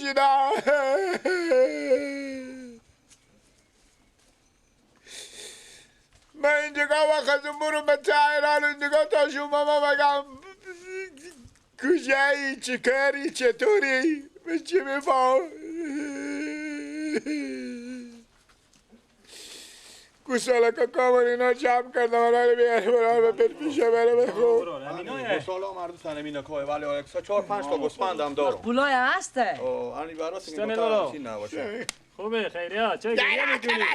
کشیدم. من اینجا وقت برو به تهران اینجا تا شما بگم کجایی چه کاری چطوری به چی میفهم گوشالا که کامر اینا جمع کردم الان بیاره برای به پیشه بره بخون گوشالا مردو سنمینه که ولی اکسا 4-5 تا گوسفندم دارم بولای هسته انی براسی میگم نباشه خوبه خیریه چه گریه میکنی؟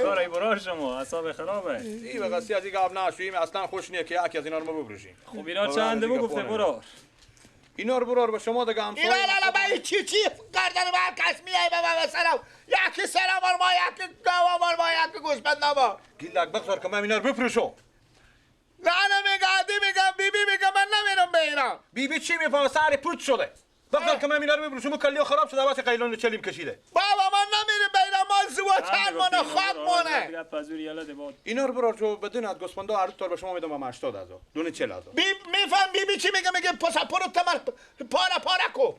کاری برار شما اصاب خرابه ای به قصی از این گفت نشویم اصلا خوش نیه که یکی از اینا رو ما ببرشیم خب اینا چنده بو گفته برار اینا رو برار به شما دیگه همسایه اینا لالا باید چی گردن هر کس میای به من سلام یکی سلام ما یکی گوام ما یکی گوشبند نما گیلک بگذار که من اینا رو بفروشم نه نمیگه میگم بیبی میگه من نمیرم به اینا بیبی چی میفهمه سر پوت شده بگذار که من اینا رو بفروشم کلیو خراب شده واسه قیلون چلیم کشیده بابا من نمیرم به اینا مال زوا چند مونه خواب مونه اینا رو برار جو بدون از گوسفندا هر طور به شما میدم من 80000 دونه 40000 میفهم بیبی چی میگه پاسپورت تمر پارا کو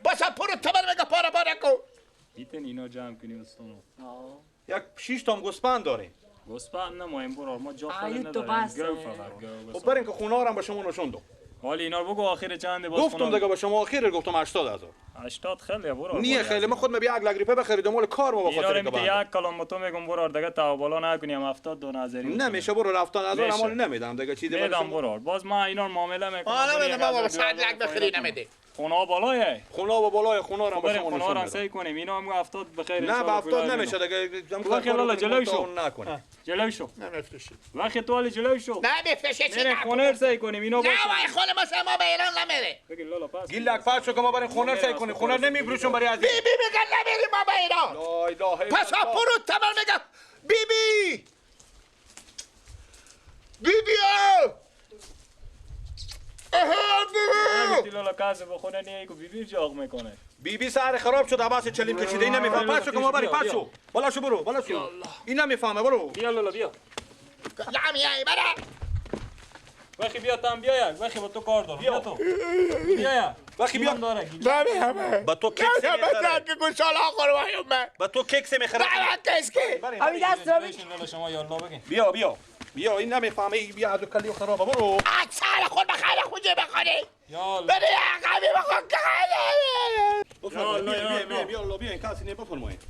پاسپورت تمر میگه پارا کو بیتن اینا جمع کنیم استونو یک 6 تا گوسفند داریم گوسفند نمایم برار ما جا خالی آیو تو نداریم بس. گو فقط گو خب برین که خونه رو هم به شما نشون دو حالی اینا رو بگو آخر چنده باز گفتم دیگه به شما آخر گفتم 80000 80 خیلی برار نیه خیلی من خود یک لگریپه بخریدم مال کار ما اینا بخاطر رو میگه یک کلام با تو میگم برار دیگه تا بالا نکنیم 72 نظری نمیشه برو 70000 مال نمیدم دیگه چیزی میدم برار باز ما اینا رو معامله میکنم حالا بده بابا 100 لک بخری نمیده خونه بالایه خونه و بالای خونه رو هم به بریم شما خونه رو نشون سعی کنیم اینا هم 70 بخیر نه به 70 نمیشه دیگه وقتی لالا جلوی شو نکنه جلوی شو نمیفروشی وقتی تو حالی جلوی شو نمیفروشی چی میره خونه سعی کنیم اینا باشه نه وای خونه مثلا ما به ایران نمیره بگی لالا پس گیلک فرض شو که ما بریم خونه سعی کنیم خونه نمیفروشم برای از بیبی میگه نمیریم ما به ایران لا اله الا الله پاسپورت تمر میگه بیبی نمیتی لالا کسی به خونه نیه که بیبیر جاغ میکنه بیبی سر خراب شد عباس چلیم کشیده این نمیفهم پس شو که ما بریم پس شو بالا شو برو بالا شو این نمیفهمه برو بیا لالا بیا نمیای برا وقتی بیا تام بیا یک وقتی با تو کار دارم بیا تو بیا وقتی بیا داره نمیامه با تو کیک میخره که گوشالا قربانیم من با تو کیک میخره نه کس که همین دست رو بگی لالا شما یالا بگین بیا این نمیفهمه بیا از کلیو خرابه برو اکسال خود بخیر خودی بخوری یالا بری عقبی بخون که بیا این کسی نمیفرمایید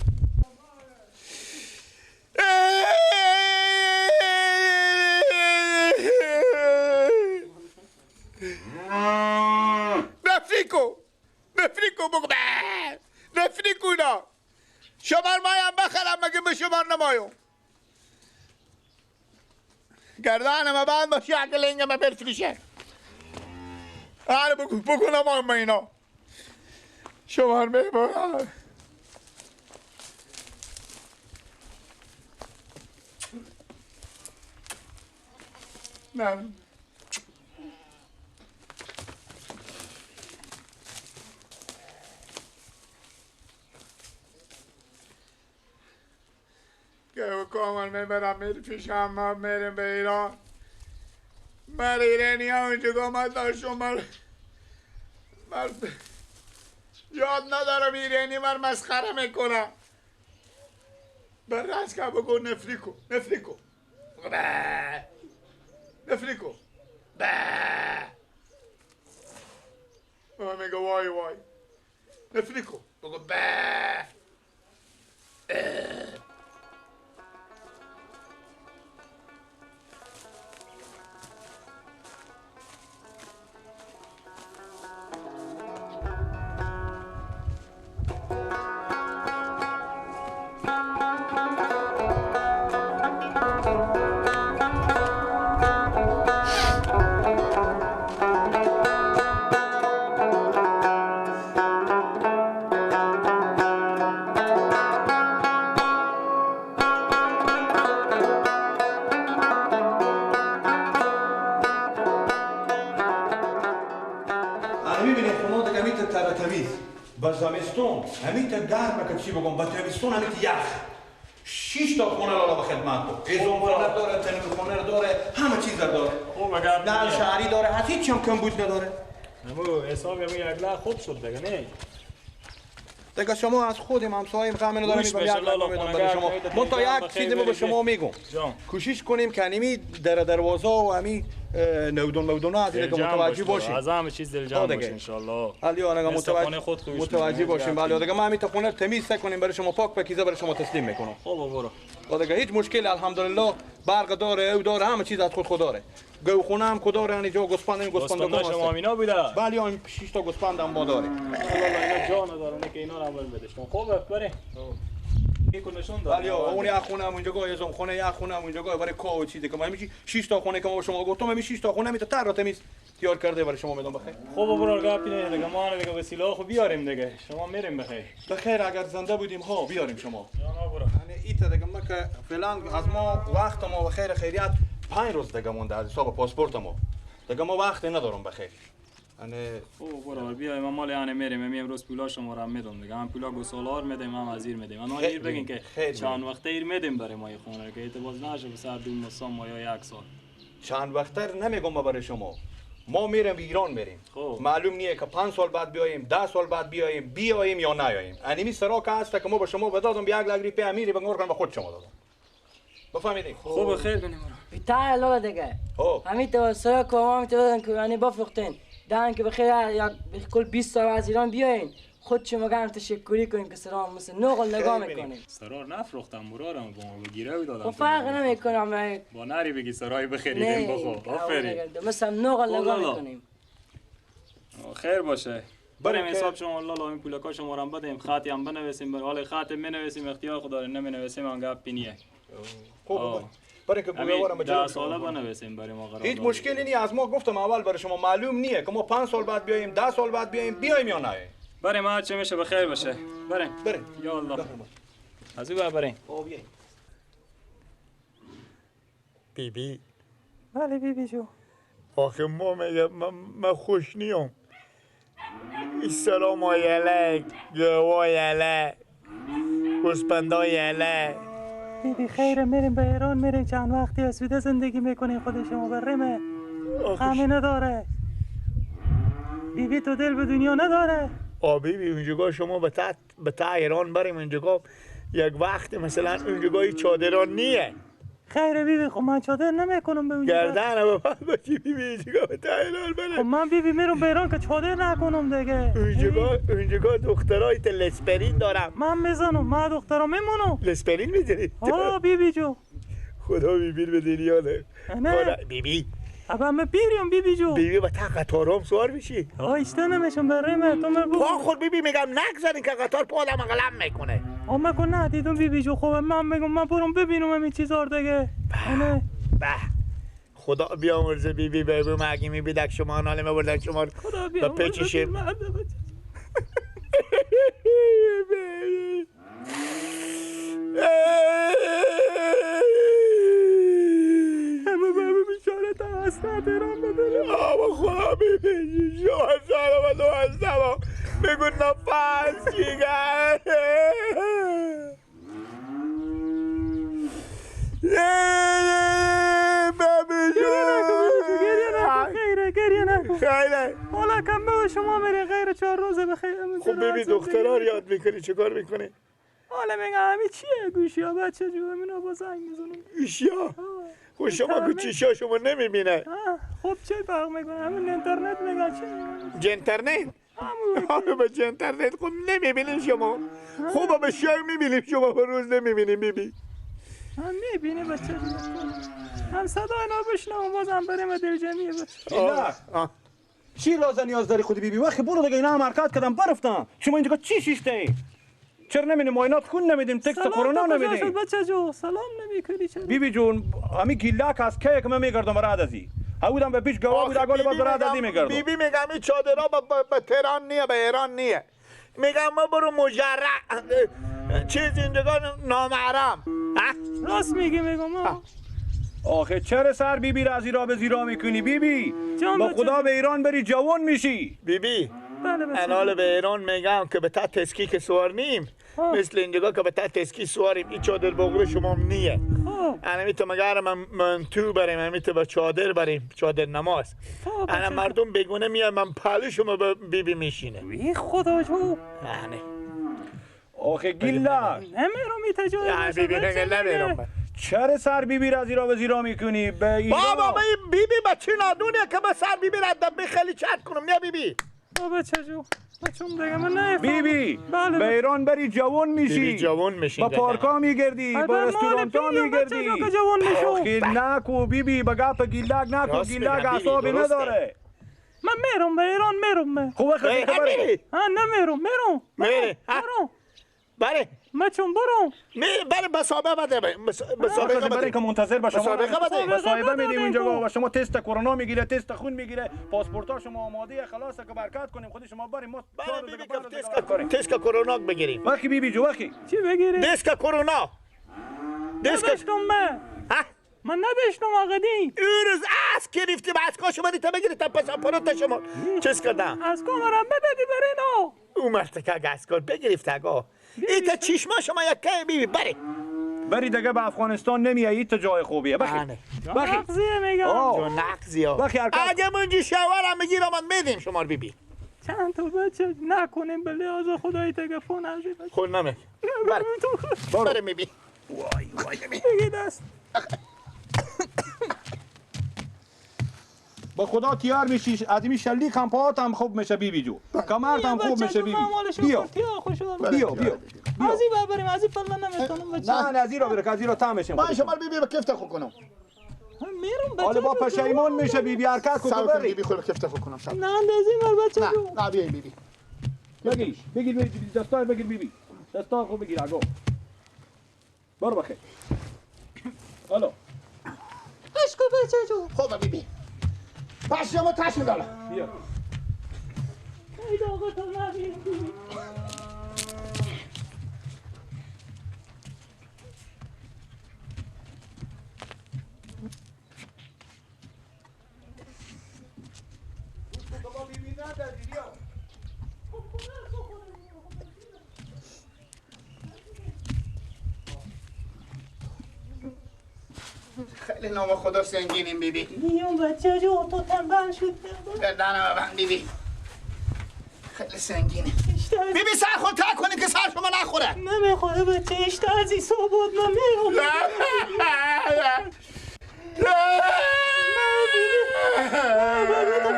نفریکو بگو نفریکو نه شمار مایم بخرم مگه به شمار نمایم گردانم بعد باشه اکل اینگه ما برفریشه آره بگو نمایم اینا شمار میبارم نه که کامل میبرم میری پیشم ما میریم به ایران من ایرانی ها اونجا گامت داشتم من یاد ندارم ایرانی من مسخره میکنم برش که بگو نفریکو میگه وای نفریکو بگو با زمستون همیت گرمه که چی بگم با تابستون همیت یخ 6 تا خونه لالا به خدمت تو ایزون خونه داره تنور خونه داره همه چیز داره خوب اگر نل شهری داره هیچ هم کمبود نداره نمو حساب همون یک لح خوب شد دیگه نه دیگه شما از خودم همسایه‌ام غم ندارم گوش میگم بشه یک لالا لقمه میدم خونگرد برای شما خیلی من تا خیلی یک چیزی به شما میگم جان کوشش کنیم که همی دروازه و همی نودون از اینه که متوجه باشیم از همه چیز دلجمع باش ان شاء الله علی آنگا متوجه باشیم ولی دیگه ما همین تا خونه تمیز کنیم برای شما پاک پاکیزه برای شما تسلیم میکنم خب برو دیگه هیچ مشکل الحمدلله برق داره او داره همه چیز از خود داره گو خونه هم کداره یعنی جو گوسپند گوسپند شما اینا بوده بله این 6 تا گوسپند هم ما داره اینا جان داره که اینا رو اول بدش خوبه بریم میکنشون داره ولی اون یک خونه هم اونجا گاه ازم خونه یک خونه هم اونجا گاه برای کو چیزی که ما همیشه 6 تا خونه که ما به شما گفتم همین 6 تا خونه میته تر تمیز تیار کرده برای شما میدم بخیر خوب برو گپی نه دیگه ما دیگه وسیله خو بیاریم دیگه شما میریم بخیر بخیر اگر زنده بودیم ها بیاریم شما جان برو یعنی ایت دیگه ما که فعلا از ما وقت ما بخیر خیریت 5 روز دیگه مونده از حساب پاسپورت ما دیگه ما وقت ندارم بخیر یعنی خوب برو بیا ما مال یعنی میریم امروز پولا شما را میدم دیگه هم پولا گسالار میدیم هم ازیر میدیم انا ایر بگین که چند وقت ایر میدیم برای ما خونه که اعتباز نشه به سر دو ماه ما یا یک سال چند وقتر نمیگم برای شما ما میریم ایران میریم معلوم نیه که 5 سال بعد بیایم 10 سال بعد بیایم یا نیاییم انیمی سرا که هست که ما به شما بدادم 1 لک روپیه امیری بگم کنم به خود شما دادم بفهمیدین خوب خیر کنیم بیتای لالا دیگه همین تو سرا کوام تو بدن که یعنی بفروختین دارن که بخیر یک کل 20 سال از ایران بیاین خود شما گرم تشکری کنیم که سرا مثل نقل نگاه میکنیم سرار نفروختم برارم با ما بگیره دادم خب فرق نمیکنم با نری بگی سرای بخریدیم بخو آفرین مثلا نقل نگاه میکنیم خیر باشه بریم حساب شما لالا این پولکا شما رو بدیم خطی هم بنویسیم بر حال خط بنویسیم اختیار خود داره نمینویسیم هم گپ پینیه خوب برای که گویوارم 10 ساله بنویسیم برای ما قرار هیچ مشکلی نیست از ما گفتم اول برای شما معلوم نیه که ما 5 سال بعد بیایم 10 سال بعد بیایم یا نه بریم هر چه میشه بخیر باشه بریم یا الله از او بریم بیبی بله بیبی جو آخه ما میگم من خوش نیم السلام علیک گوای علیک گوسپندای علیک بیبی خیره میریم به ایران میریم چند وقتی اسویده زندگی میکنیم خود شما برمه غمی نداره بیبی تو دل به دنیا نداره بیبی اونجا شما به تا ایران بریم اونجا یک وقت مثلا اونجا چادران نیه خیره بیبی خب من چادر نمیکنم به اونجا گردن ببند باشی بیبی اونجا به تا ایران بریم خب من بیبی میرم به ایران که چادر نکنم دیگه اونجا دخترای لسپرین دارم من میزنم من دخترا میمونم لسپرین میزنی؟ بیبی جو خدا بیبی به دنیا ده بیبی ابا من بیریم بیبی جو بیبی با تا قطارم سوار میشی ایسته نمیشم بریم تو پا خود بیبی میگم نگذارین که قطار پا آدم قلم میکنه اما کن ندیدم بیبی جو خوبه من میگم من برم ببینم همین چیزا دیگه به خدا بیامرزه بیبی بگو مگی میبیدک شما ناله میبردن شما به پیچشیم حسرت ایران ببینیم آبا خدا ببینی شما سارا و دو هستم بگو نفس چیگر گریه نکن خیره حالا کم به شما میری غیر 4 روزه بخیر خب ببین دخترها رو یاد میکنی چه کار میکنی؟ حالا میگم همین چیه گوشی ها بچه جو همین با زنگ میزنم گوشی ها؟ خب شما که چیشی ها شما نمیبینه خب چه فرق میکنه همین اینترنت میگن چه جنترنت؟ همه به جنترنت خب نمیبینیم شما خوبه به شای میبینیم شما به روز نمیبینیم بیبی هم میبینی بچه جو هم صدای نا بشنم بازم بریم دل جمعیه بچه چی لازم نیاز داری خودی بیبی وقتی برو دیگه اینا هم حرکت کردن برفتن شما اینجا چی شیشته ای چرا نمیدیم معاینات خون نمیدیم تکست کرونا نمیدیم بچه جو سلام نمیکنی چرا بیبی جون همین گیلاک از که من میگردم برات ازی هودم به پیش گواه بود اگه بعد برات ازی میگردم بیبی میگم این چادرها به تهران نیه به ایران نیه میگم ما برو مجرد چیز اینجا نامحرم راست میگی میگم آخه چرا سر بیبی را از ایرا به زیرا میکنی بیبی با خدا به ایران بری جوان میشی بیبی بله انال به ایران میگم که به تا تسکی که سوار نیم مثل اینجا که به تا تسکی سواریم این چادر بغل شما نیه انا تو مگر من تو بریم همی تو به چادر بریم چادر نماز انا مردم بگونه میاد من پهلو شما به بیبی میشینه ای خدا جو آخه گیلا نمیرم ایتا جای یعنی بیبی نمیرم. چرا سر بیبی را زیرا و زیرا میکنی؟ بابا بیبی بچه نادونه که به سر بیبی را دبی خیلی چت کنم نه بیبی. بابا چجور؟ بچم دیگه من نفهم. بیبی به ایران بری جوان میشی. بیبی جوان میشی. با پارکا میگردی، با رستورانتا میگردی. آخه نکو بیبی بگا پا گیلاگ نکو گیلاگ اعصاب نداره. من میرم به ایران میرم. خوبه خیلی خبری. نمیرم. میره. بله. بچم برو. بله مسابقه بده. مسابقه برای که منتظر با شما. مسابقه بده. مصاحبه میدیم اینجا و شما تست کرونا میگیره، تست خون میگیره، پاسپورتا شما آماده خلاصه که برکت کنیم خود شما بریم ما. بله بیبی تست کرونا بگیریم. وقتی بیبی جو وقتی. چی بگیری؟ تست کرونا. نداشتم من نداشتم آقدی. روز از گرفتی با از شما دیتا بگیری تا پاسپورت شما چیز کردم. از کامرم بدادی برینو. او مرتکه گسکار بگرفت اگه ایتا چشما شما یکی بیبی بری دیگه به افغانستان نمیایی تا جای خوبیه بخی نقضیه میگم جو نقضیه اگه منجی شوارم بگیرم من میدیم شما بیبی چند تا بچه نکنیم به لحاظ خدایی تلفن از این بچه خود نمید بره میبی وای بگی دست با خدا تیار میشی از این شلیک هم پاهات هم خوب میشه بیبی جو کمرت هم خوب میشه بیبی بیا از این بریم از این پله نمیتونم بچه نه از این را بره که از این را تا میشیم من شما بیبی به کفته خود کنم میرم بچه حالا با پشیمون میشه بیبی حرکت کن بری بیبی خود کفته خود کنم نه اندازی مر بچه جو نه بیایی بیبی بگیر دستار بگیر بیبی دستار خوب بگیر اگو برو بخیر الو عشق بچه جو خوبه بیبی پس شما تشم دالا بیا ای آقا تو نبیم بیبی خیلی نام خدا سنگینیم بیبی میام بچه جو تو تنبل شد دردانم ببند بیبی خیلی سنگینه بیبی سر خود تک کنی که سر شما نخوره نمیخوره بچه اشته از این صحبت من میرم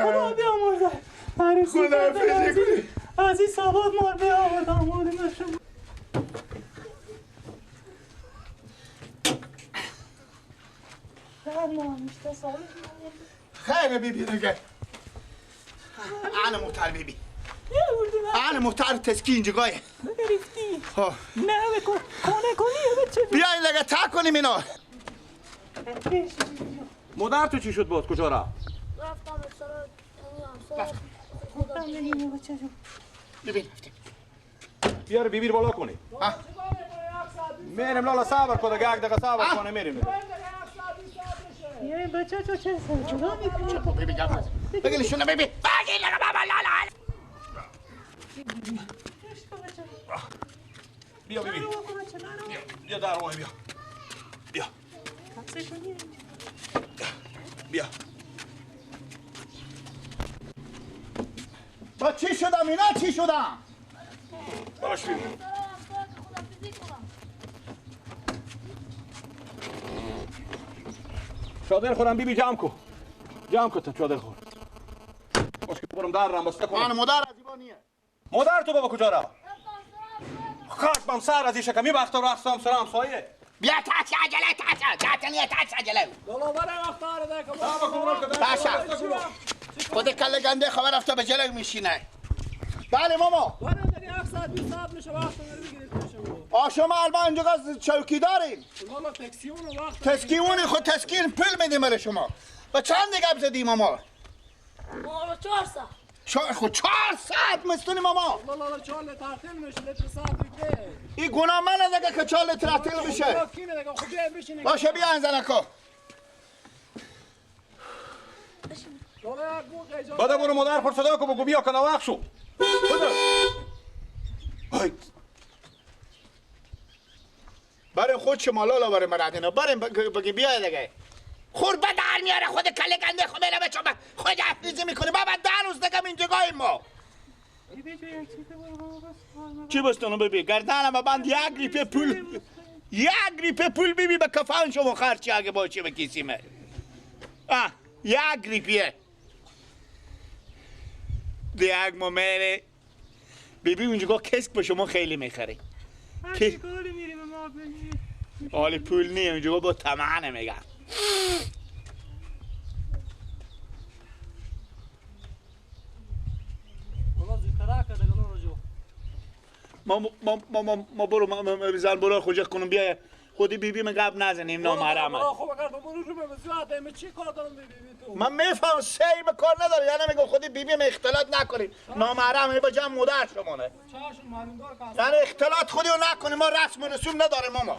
خدا بیامرزه خدا فیزی کنی از این صحبت مار بیامرزه آماده نشم خیلی بیبی دیگه انا محتر بیبی انا محتر تسکی اینجا گایه بگرفتی نه بکن کنه کنی بچه بیاین دیگه تک کنیم اینا مادر تو چی شد باز کجا را رفتم خودم بگیم بچه جو ببین بیار بیبی رو بالا کنی میریم لالا صبر کنه یک دقیقه صبر کنه میریم یه بچه جو چه خدا میکنی بیبی جمع بگیلی شونه بیبی بگیلی بابا لالا بیا بیبی بیا در روی بیا بیا با چی شدم اینا چی شدم باش بیبی چادر خورم بیبی جمع کن تا چادر خور باش که برم در رم بسته کنم من مادر از ایبانیه مادر تو بابا کجا را خشمم سر از این شکمی وقتا رفتم سرم سایه بیا تاچ عجله تاچ عجله دلو برای وقت آره ده باشا خود کله گنده خبر رفته به جلو میشینه بله ماما برای دیگه 1 ساعت 2 ساعت میشه وقت رو بگیرید شما شما الان اینجا چوکی دارین ماما تکسیون و وقت تسکیونی خود تسکین پول میدیم برای شما و چند دیگه بزدی ماما 4 ساعت خود 4 ساعت مستونی ماما والله 4 تعطیل میشه لیتر ساعت دیگه این گناه منه دیگه که 4 لیتر تعطیل بشه باشه بیا انزنکو بده برو مادر پر صدا کو بگو بیا کنه وقت شو بده برای خود شما لالا برای مردینا برای بگی بیا دیگه خوربه در میاره خود کله گنده خود میره بچه خود افریزی میکنه بابا 10 روز دیگه اینجا گاهیم ما چی بستانو ببی گردنم بند یک ریپه پول بیبی به کفان شما خرچی اگه باشه به کسیمه یک ریپیه دیگ ممره بیبی اونجا کسک به شما خیلی میخره حالی پول نیه اونجا با تمعنه میگن ما برو زن برو خوجه کنم بیا خودی بیبی من قبل نزنیم نامحرم من میفهم سعی به کار نداره یعنی میگم خودی بیبی من اختلاط نکنیم نامحرم با جمع مادر شمانه یعنی اختلاط خودی رو نکنیم ما رسم و رسوم نداریم ما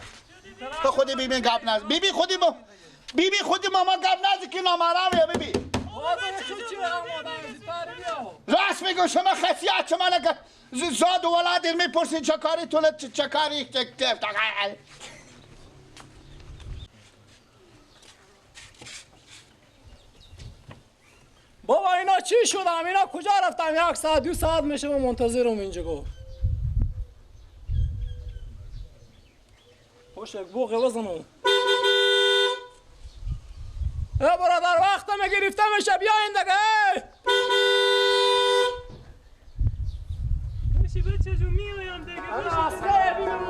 تو خودی بیبی قبل نزن بیبی خودی ماما قبل نزن که نامحرم یا بیبی راست میگم شما خصیت شما نگه زاد و ولاد میپرسین چه کاری تولد چه کاری بابا اینا چی شدم اینا کجا رفتم 1 ساعت 2 ساعت میشه من منتظرم اینجا گو خوش یک بوقی بزنم برادر وقت گرفته میشه بیاین دیگه بچه جو میایم دیگه اصلا ببینم